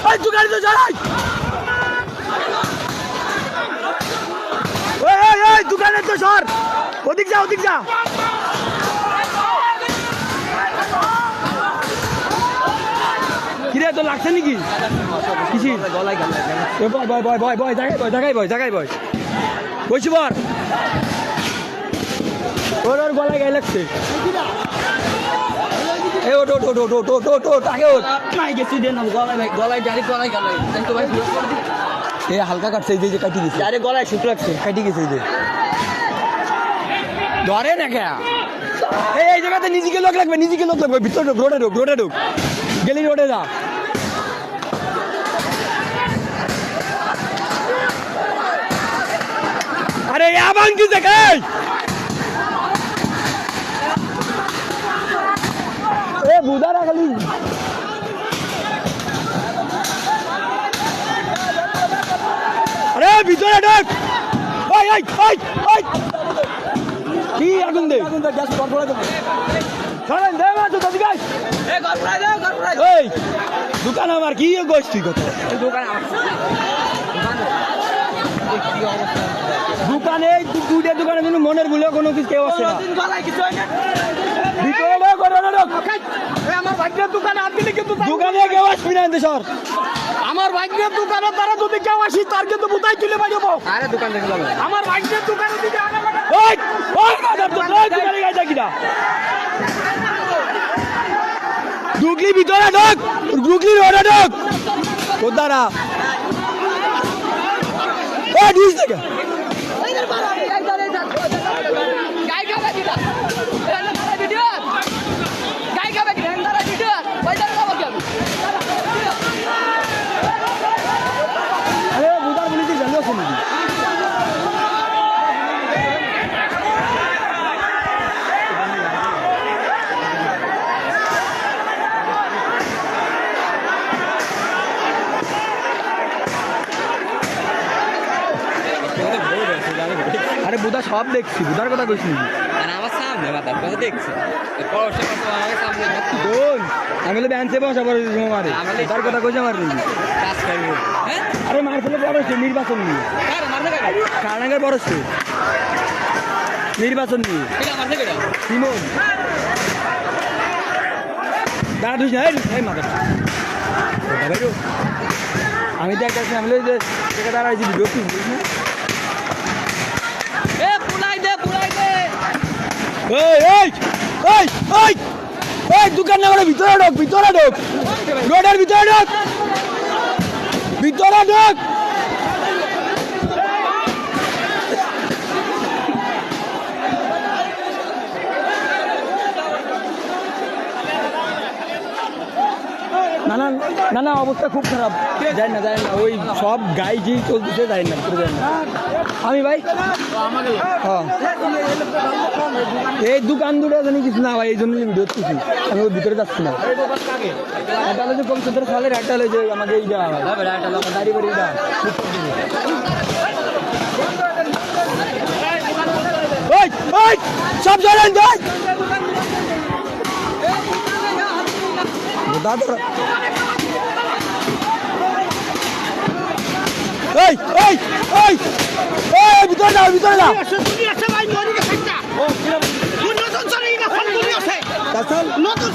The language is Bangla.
এই দোকানে তো যাই এই দোকানে তো সর ওদিক যা কিরে তো লাগছে নাকি কিসি গলায় বয় জায়গায় বয় বসি বর ওর গলায় গায়ে লাগছে হালকা কাটছে এই যে কাটি গেছে আরে গলায় শুট লাগছে কাটি গেছে এই যে ধরে না কে এই জায়গাতে নিজেকে লোক লাগবে ভিতরে রোডে ঢুক গেলি রোডে যা আরে আবাং কি দেখাই এ বুদারা খালি আরে ভিতরে ঢোক কি আগুন দে গ্যাস বন্ধ করে দেবো চলেন দে মা তো দাদি গাই এই দোকান আমার কি গোষ্ঠী কত দোকান দোকানে দুইটা দোকানের জন্য মনের ভুলে কোনো কিছু কেউ আছে না ভিতরে আমার ভাগ্যের দোকানে হাত দিলে কিন্তু দোকানে কেউ আসবি না সর আমার ভাগ্যের দোকানে তারা যদি কেউ আসি তার কিন্তু বুতাই তুলে বাড়িয়ে আরে দোকান দেখলাম আমার ভাগ্যের দোকানে দিকে দোকানে গাইছা কিনা ডুগলি ভিতরে ঢোক ডুগলি রোডে ঢোক তোর দ্বারা ডিস থেকে আরে বুধা সব দেখছি বুধার কথা কইছি আমার সামনে মাথার কথা দেখছি আমি ব্যান্সে বসা পড়ে মারে তার কথা কইছে আমার আরে মার ফেলে বড় হচ্ছে নির্বাচন নিয়ে কারণের বড় হচ্ছে নির্বাচন নিয়ে সিমন দাঁড়া দুই মাথা আমি তো একটা ফ্যামিলি যে দাঁড়াইছি ভিডিও বুঝলি না দোকান না ভিতরে ঢোক রোডের ভিতরে ঢোক না অবস্থা খুব খারাপ যায় না ওই সব গাই যেই চলতেছে যায় না আমি ভাই হ্যাঁ এই দোকান দুটো জানি কিছু না ভাই এই জন্য ভিডিও করছি আমি ওর ভিতরে যাচ্ছি না একটা হলো যে কমসেন্টার সালের একটা হলো যে আমাকে এইটা দাঁড়িয়ে বাড়ি সব জানেন দাদা ভিতরে যাও নতুন